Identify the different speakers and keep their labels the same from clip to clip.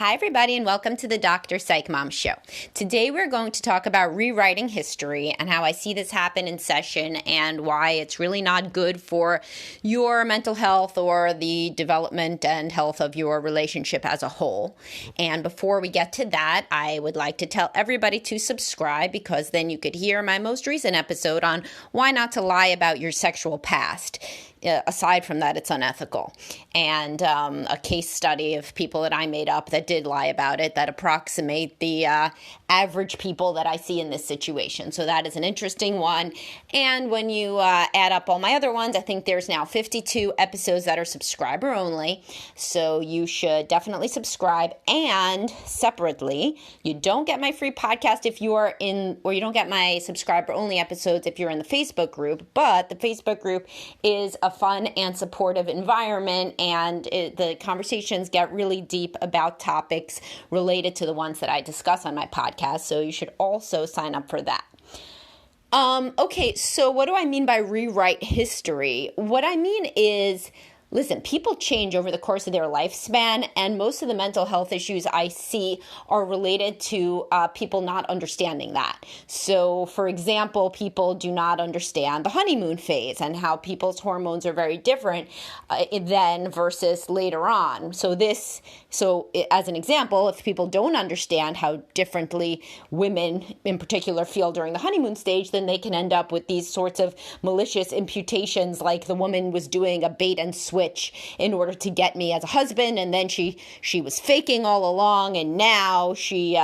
Speaker 1: Hi, everybody, and welcome to the Dr. Psych Mom Show. Today, we're going to talk about rewriting history and how I see this happen in session and why it's really not good for your mental health or the development and health of your relationship as a whole. And before we get to that, I would like to tell everybody to subscribe because then you could hear my most recent episode on why not to lie about your sexual past. Aside from that, it's unethical. And a case study of people that I made up that did lie about it that approximate the average people that I see in this situation. So that is an interesting one. And when you add up all my other ones, I think there's now 52 episodes that are subscriber only. So you should definitely subscribe. And separately, you don't get my free podcast if you are in, or you don't get my subscriber only episodes if you're in the Facebook group. But the Facebook group is a fun and supportive environment, and the conversations get really deep about topics related to the ones that I discuss on my podcast, so you should also sign up for that. Okay, so what do I mean by rewrite history? What I mean is, listen, people change over the course of their lifespan, and most of the mental health issues I see are related to people not understanding that. So, for example, people do not understand the honeymoon phase and how people's hormones are very different then versus later on. So as an example, if people don't understand how differently women in particular feel during the honeymoon stage, then they can end up with these sorts of malicious imputations like the woman was doing a bait and switch in order to get me as a husband, and then she was faking all along, and now she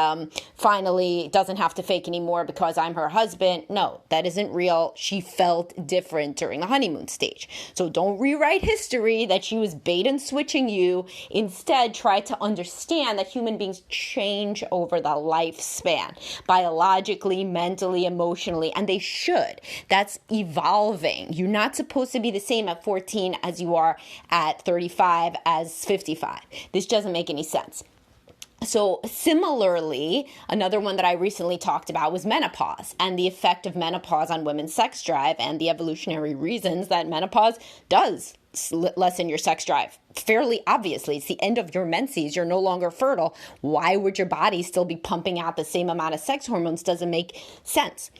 Speaker 1: finally doesn't have to fake anymore because I'm her husband. No, that isn't real. She felt different during the honeymoon stage. So don't rewrite history that she was bait and switching you. Instead, try to understand that human beings change over the lifespan, biologically, mentally, emotionally, and they should. That's evolving. You're not supposed to be the same at 14 as you are at 35 as 55. This doesn't make any sense. So similarly, another one that I recently talked about was menopause and the effect of menopause on women's sex drive and the evolutionary reasons that menopause does lessen your sex drive. Fairly obviously, it's the end of your menses. You're no longer fertile. Why would your body still be pumping out the same amount of sex hormones? Doesn't make sense.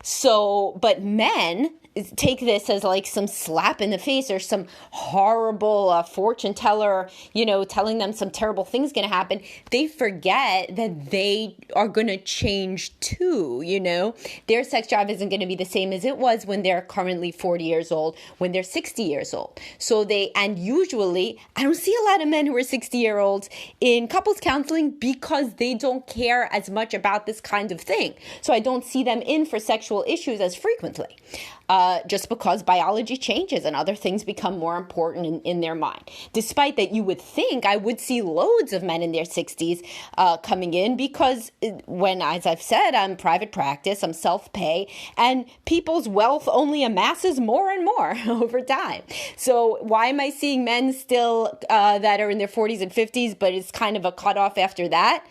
Speaker 1: So, but men take this as like some slap in the face or some horrible fortune teller, telling them some terrible thing's going to happen. They forget that they are going to change too, Their sex drive isn't going to be the same as it was when they're currently 40 years old, when they're 60 years old. And usually, I don't see a lot of men who are 60-year-olds in couples counseling because they don't care as much about this kind of thing. So I don't see them in for sexual issues as frequently. Just because biology changes and other things become more important in their mind. Despite that, you would think I would see loads of men in their 60s coming in because as I've said, I'm private practice, I'm self-pay, and people's wealth only amasses more and more over time. So why am I seeing men still that are in their 40s and 50s, but it's kind of a cutoff after that?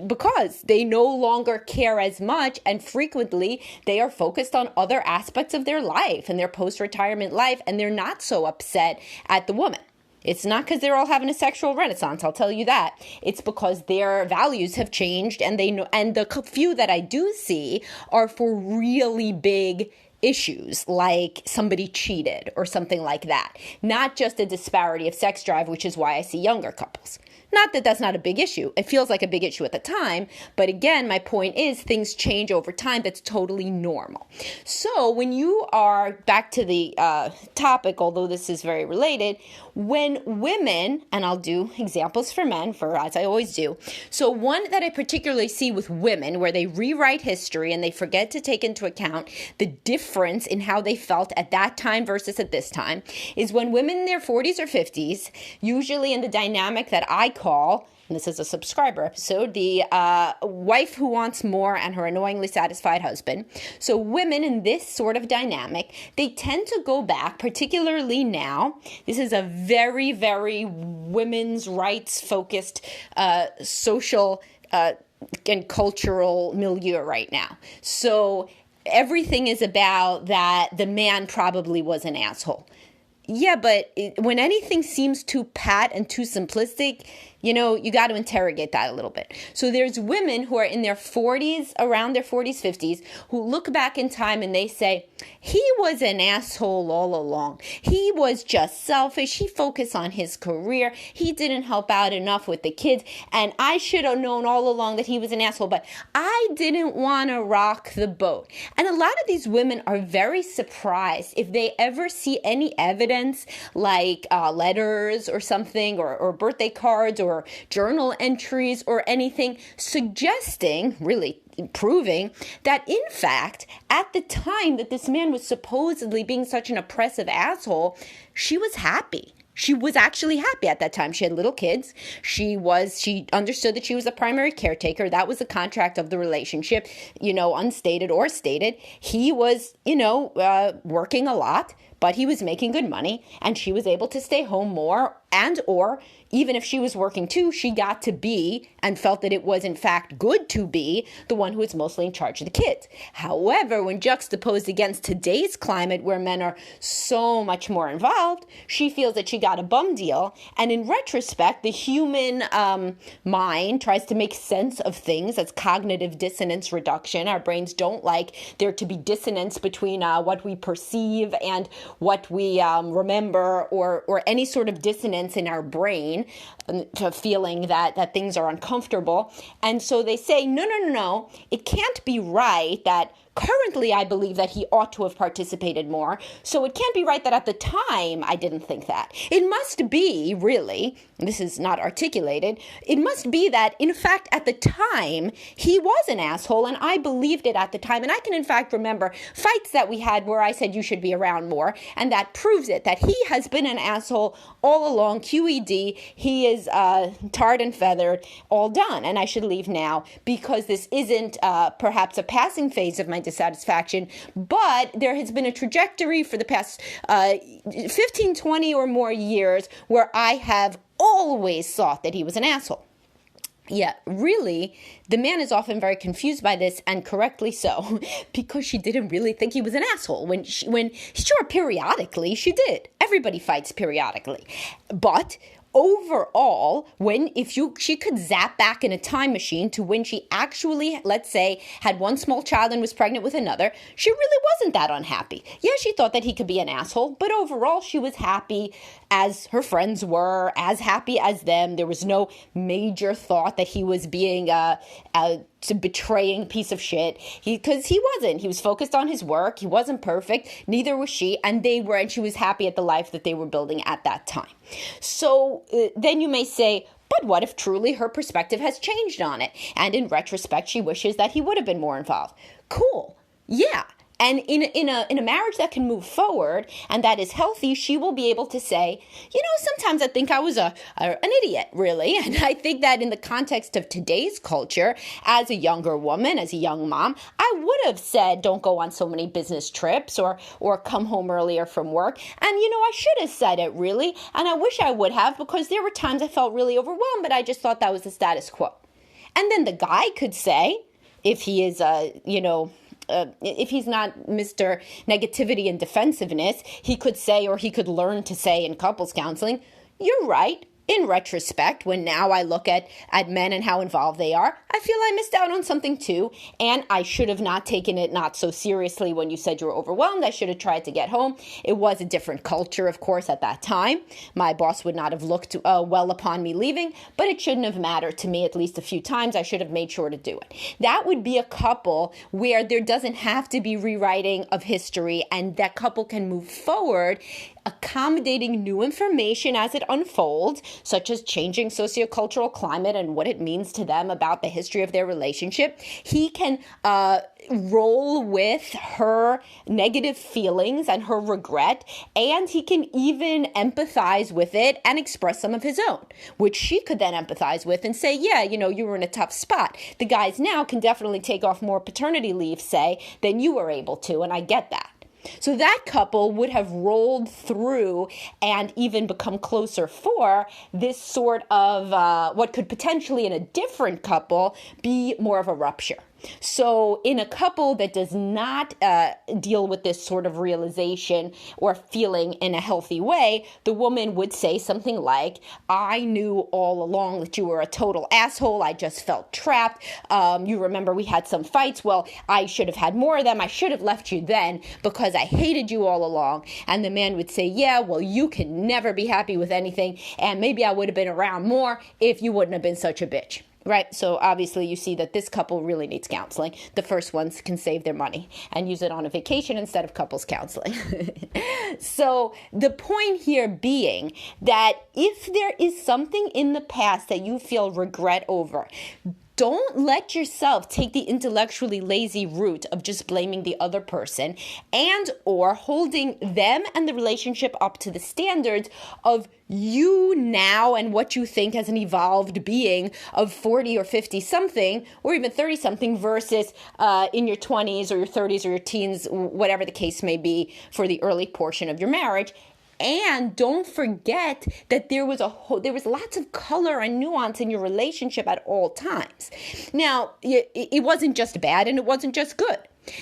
Speaker 1: Because they no longer care as much, and frequently they are focused on other aspects of their life and their post-retirement life, and they're not so upset at the woman. It's not because they're all having a sexual renaissance, I'll tell you that. It's because their values have changed, and they know, and the few that I do see are for really big issues like somebody cheated or something like that. Not just a disparity of sex drive, which is why I see younger couples. Not that that's not a big issue. It feels like a big issue at the time. But again, my point is things change over time. That's totally normal. So when you are back to the topic, although this is very related, when women, and I'll do examples for men, as I always do. So one that I particularly see with women where they rewrite history and they forget to take into account the difference in how they felt at that time versus at this time is when women in their 40s or 50s, usually in the dynamic that I call, and this is a subscriber episode, the wife who wants more and her annoyingly satisfied husband. So women in this sort of dynamic, they tend to go back, particularly now. This is a very, very women's rights focused social and cultural milieu right now. So everything is about that the man probably was an asshole. Yeah, but when anything seems too pat and too simplistic, You got to interrogate that a little bit. So there's women who are in their 40s, around their 40s, 50s, who look back in time and they say, he was an asshole all along. He was just selfish. He focused on his career. He didn't help out enough with the kids. And I should have known all along that he was an asshole, but I didn't want to rock the boat. And a lot of these women are very surprised if they ever see any evidence like letters or something, or birthday cards or journal entries or anything suggesting, really proving, that in fact, at the time that this man was supposedly being such an oppressive asshole, she was happy. She was actually happy at that time. She had little kids. She understood that she was the primary caretaker. That was the contract of the relationship, unstated or stated. He was, working a lot, but he was making good money, and she was able to stay home more, and or even if she was working too, she got to be and felt that it was in fact good to be the one who was mostly in charge of the kids. However, when juxtaposed against today's climate where men are so much more involved, she feels that she got a bum deal. And in retrospect, the human mind tries to make sense of things. That's cognitive dissonance reduction. Our brains don't like there to be dissonance between what we perceive and what we remember, or any sort of dissonance in our brain to feeling that things are uncomfortable. And so they say, no, it can't be right that currently I believe that he ought to have participated more. So it can't be right that at the time I didn't think that. It must be, really, this is not articulated, it must be that, in fact, at the time, he was an asshole, and I believed it at the time. And I can, in fact, remember fights that we had where I said you should be around more, and that proves it, that he has been an asshole all along, QED, he is tarred and feathered, all done, and I should leave now, because this isn't perhaps a passing phase of my dissatisfaction, but there has been a trajectory for the past 15, 20 or more years where I have always thought that he was an asshole. Yeah, really, the man is often very confused by this, and correctly so, because she didn't really think he was an asshole. When sure, periodically she did. Everybody fights periodically. But overall, she could zap back in a time machine to when she actually, let's say, had one small child and was pregnant with another, she really wasn't that unhappy. Yeah, she thought that he could be an asshole, but overall she was happy as her friends were, as happy as them. There was no major thought that he was being a betraying piece of shit, because he wasn't. He was focused on his work. He wasn't perfect. Neither was she, and she was happy at the life that they were building at that time. So then you may say, but what if truly her perspective has changed on it, and in retrospect she wishes that he would have been more involved? Cool. Yeah. And in a marriage that can move forward and that is healthy, she will be able to say, sometimes I think I was an idiot, really. And I think that in the context of today's culture, as a younger woman, as a young mom, I would have said, don't go on so many business trips or come home earlier from work. And, I should have said it, really. And I wish I would have, because there were times I felt really overwhelmed, but I just thought that was the status quo. And then the guy could say, if he is, if he's not Mr. Negativity and Defensiveness, he could say, or he could learn to say in couples counseling, you're right. In retrospect, when now I look at men and how involved they are, I feel I missed out on something too, and I should have not taken it not so seriously when you said you were overwhelmed. I should have tried to get home. It was a different culture, of course, at that time. My boss would not have looked well upon me leaving, but it shouldn't have mattered to me at least a few times. I should have made sure to do it. That would be a couple where there doesn't have to be rewriting of history, and that couple can move forward accommodating new information as it unfolds, such as changing sociocultural climate and what it means to them about the history of their relationship. He can roll with her negative feelings and her regret, and he can even empathize with it and express some of his own, which she could then empathize with and say, yeah, you were in a tough spot. The guys now can definitely take off more paternity leave, say, than you were able to, and I get that. So that couple would have rolled through and even become closer for this sort of what could potentially in a different couple be more of a rupture. So in a couple that does not deal with this sort of realization or feeling in a healthy way, the woman would say something like, I knew all along that you were a total asshole. I just felt trapped. You remember we had some fights. Well, I should have had more of them. I should have left you then because I hated you all along. And the man would say, yeah, well, you can never be happy with anything. And maybe I would have been around more if you wouldn't have been such a bitch. Right? So obviously you see that this couple really needs counseling. The first ones can save their money and use it on a vacation instead of couples counseling. So the point here being that if there is something in the past that you feel regret over, don't let yourself take the intellectually lazy route of just blaming the other person and or holding them and the relationship up to the standards of you now and what you think as an evolved being of 40 or 50 something or even 30 something versus in your 20s or your 30s or your teens, whatever the case may be for the early portion of your marriage. And don't forget that there was lots of color and nuance in your relationship at all times. Now, it wasn't just bad and it wasn't just good.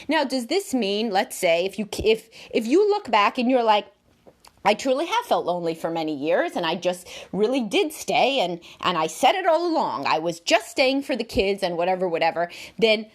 Speaker 1: Now, does this mean, let's say, if you look back and you're like, I truly have felt lonely for many years, and I just really did stay, and I said it all along. I was just staying for the kids and whatever, then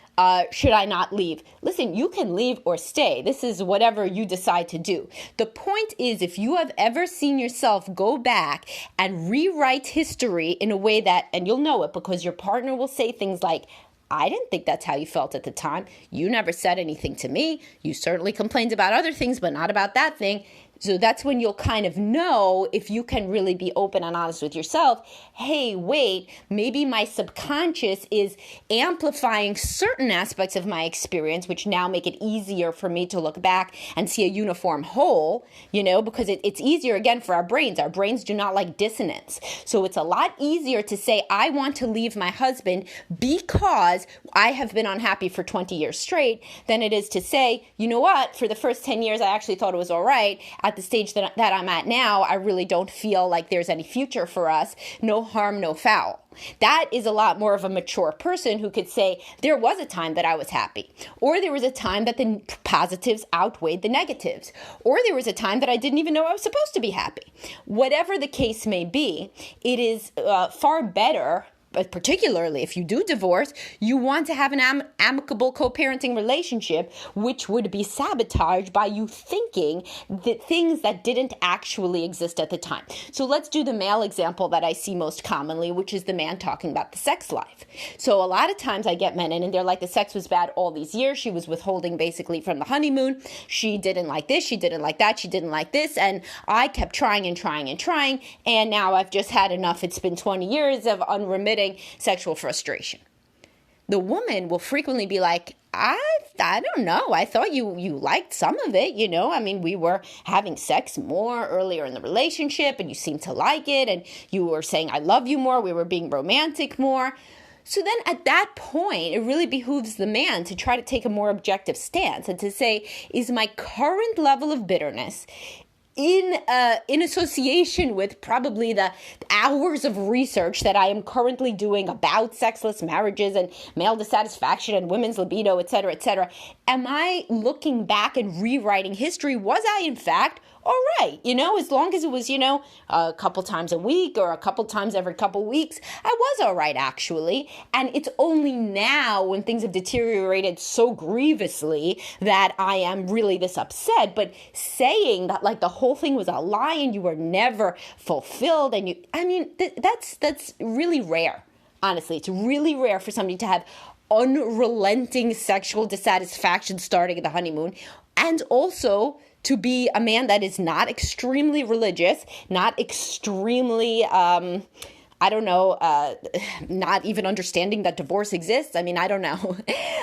Speaker 1: should I not leave? Listen, you can leave or stay. This is whatever you decide to do. The point is, if you have ever seen yourself go back and rewrite history in a way that, and you'll know it because your partner will say things like, I didn't think that's how you felt at the time. You never said anything to me. You certainly complained about other things, but not about that thing. So that's when you'll kind of know if you can really be open and honest with yourself. Hey, wait, maybe my subconscious is amplifying certain aspects of my experience, which now make it easier for me to look back and see a uniform whole, because it's easier, again, for our brains. Our brains do not like dissonance. So it's a lot easier to say, I want to leave my husband because I have been unhappy for 20 years straight, than it is to say, you know what, for the first 10 years, I actually thought it was all right. At the stage that I'm at now, I really don't feel like there's any future for us. No harm, no foul. That is a lot more of a mature person who could say, there was a time that I was happy, or there was a time that the positives outweighed the negatives, or there was a time that I didn't even know I was supposed to be happy. Whatever the case may be, it is far better. But particularly if you do divorce, you want to have an amicable co-parenting relationship, which would be sabotaged by you thinking that things that didn't actually exist at the time. So let's do the male example that I see most commonly, which is the man talking about the sex life. So a lot of times I get men in and they're like, the sex was bad all these years. She was withholding basically from the honeymoon. She didn't like this. She didn't like that. She didn't like this. And I kept trying and trying and trying. And now I've just had enough. It's been 20 years of unremitting sexual frustration. The woman will frequently be like, I don't know. I thought you liked some of it, I mean, we were having sex more earlier in the relationship and you seemed to like it and you were saying, I love you more. We were being romantic more. So then at that point, it really behooves the man to try to take a more objective stance and to say, is my current level of bitterness in association with probably the hours of research that I am currently doing about sexless marriages and male dissatisfaction and women's libido, et cetera, am I looking back and rewriting history? Was I, in fact, all right, as long as it was, a couple times a week or a couple times every couple weeks, I was all right, actually. And it's only now when things have deteriorated so grievously that I am really this upset. But saying that like the whole thing was a lie and you were never fulfilled and that's really rare. Honestly, it's really rare for somebody to have unrelenting sexual dissatisfaction starting at the honeymoon, and also to be a man that is not extremely religious, not extremely, not even understanding that divorce exists. I mean, I don't know.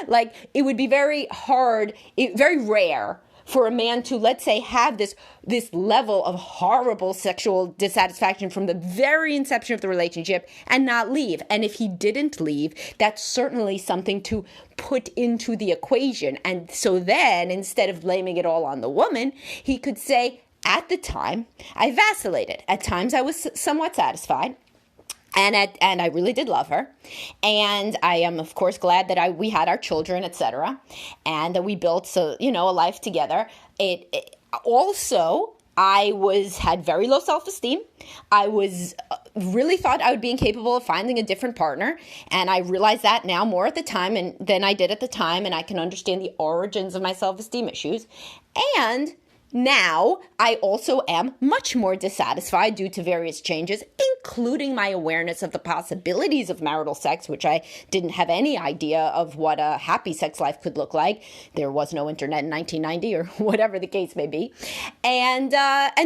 Speaker 1: Like, it would be very hard, very rare for a man to, let's say, have this level of horrible sexual dissatisfaction from the very inception of the relationship and not leave. And if he didn't leave, that's certainly something to put into the equation. And so then, instead of blaming it all on the woman, he could say, at the time, I vacillated. At times I was somewhat satisfied. And I really did love her. And I am, of course, glad that we had our children, etc. And that we built, a life together. Also, I had very low self-esteem. I really thought I would be incapable of finding a different partner. And I realize that now more at the time than I did at the time. And I can understand the origins of my self-esteem issues. And now, I also am much more dissatisfied due to various changes, including my awareness of the possibilities of marital sex, which I didn't have any idea of what a happy sex life could look like. There was no internet in 1990 or whatever the case may be. And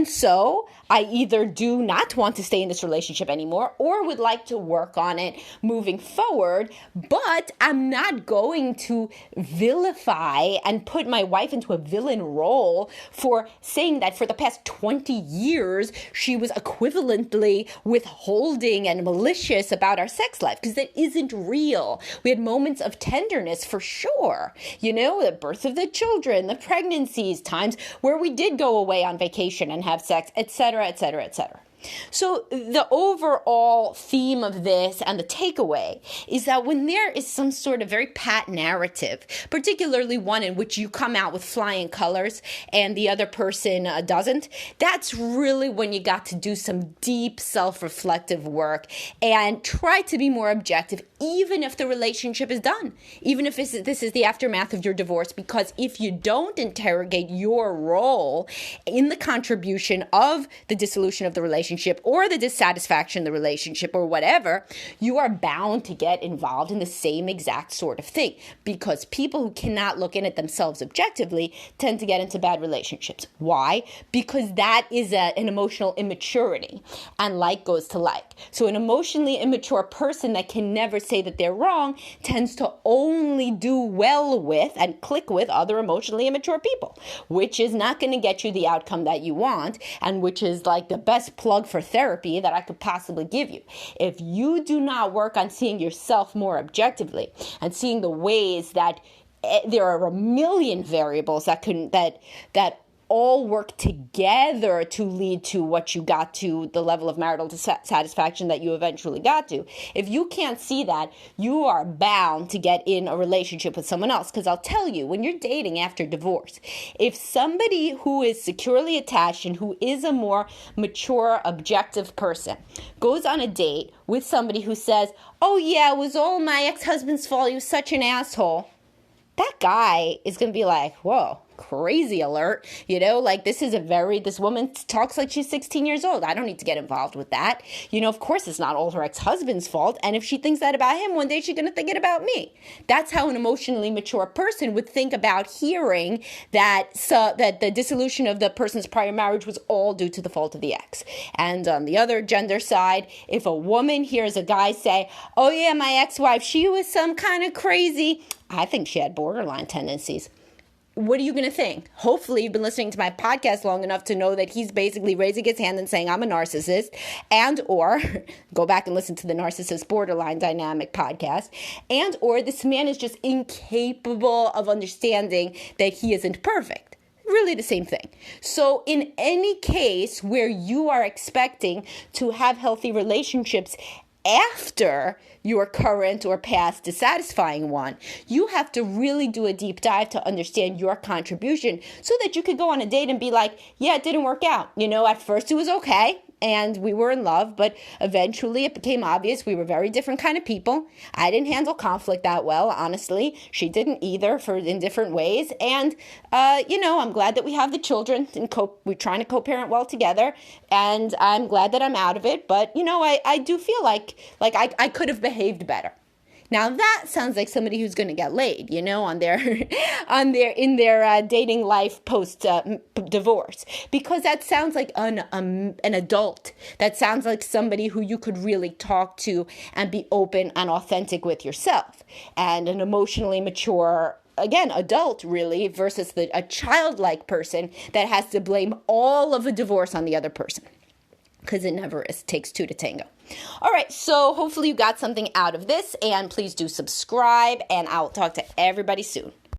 Speaker 1: so I either do not want to stay in this relationship anymore or would like to work on it moving forward, but I'm not going to vilify and put my wife into a villain role for saying that for the past 20 years, she was equivalently withholding and malicious about our sex life, because that isn't real. We had moments of tenderness for sure. The birth of the children, the pregnancies, times where we did go away on vacation and have sex, etc., etc., etc. So the overall theme of this and the takeaway is that when there is some sort of very pat narrative, particularly one in which you come out with flying colors and the other person doesn't, that's really when you got to do some deep self-reflective work and try to be more objective, even if the relationship is done, even if this is the aftermath of your divorce, because if you don't interrogate your role in the contribution of the dissolution of the relationship or the dissatisfaction of the relationship or whatever, you are bound to get involved in the same exact sort of thing, because people who cannot look in at themselves objectively tend to get into bad relationships. Why? Because that is an emotional immaturity, and like goes to like. So an emotionally immature person that can never say that they're wrong tends to only do well with and click with other emotionally immature people, which is not going to get you the outcome that you want, and which is like the best plug for therapy that I could possibly give you. If you do not work on seeing yourself more objectively and seeing the ways that there are a million variables that all work together to lead to what you got to, the level of marital satisfaction that you eventually got to. If you can't see that, you are bound to get in a relationship with someone else. Because I'll tell you, when you're dating after divorce, if somebody who is securely attached and who is a more mature, objective person goes on a date with somebody who says, "Oh yeah, it was all my ex-husband's fault, he was such an asshole," that guy is going to be like, whoa, crazy alert. This woman talks like she's 16 years old. I don't need to get involved with that. Of course it's not all her ex-husband's fault. And if she thinks that about him, one day she's going to think it about me. That's how an emotionally mature person would think about hearing that the dissolution of the person's prior marriage was all due to the fault of the ex. And on the other gender side, if a woman hears a guy say, "Oh yeah, my ex-wife, she was some kind of crazy," I think she had borderline tendencies. What are you going to think? Hopefully you've been listening to my podcast long enough to know that he's basically raising his hand and saying, "I'm a narcissist," and or go back and listen to the Narcissist Borderline Dynamic podcast, and or this man is just incapable of understanding that he isn't perfect. Really the same thing. So in any case where you are expecting to have healthy relationships after your current or past dissatisfying one, you have to really do a deep dive to understand your contribution so that you could go on a date and be like, yeah, it didn't work out. At first it was okay and we were in love, but eventually it became obvious we were very different kind of people. I didn't handle conflict that well, honestly. She didn't either, in different ways. And, I'm glad that we have the children and we're trying to co-parent well together. And I'm glad that I'm out of it. But, I do feel like I could have behaved better. Now that sounds like somebody who's going to get laid, in their dating life post divorce, because that sounds like an adult. That sounds like somebody who you could really talk to and be open and authentic with yourself, and an emotionally mature, again, adult really, versus a childlike person that has to blame all of a divorce on the other person. Because it never is. It takes two to tango. All right, so hopefully you got something out of this, and please do subscribe, and I'll talk to everybody soon.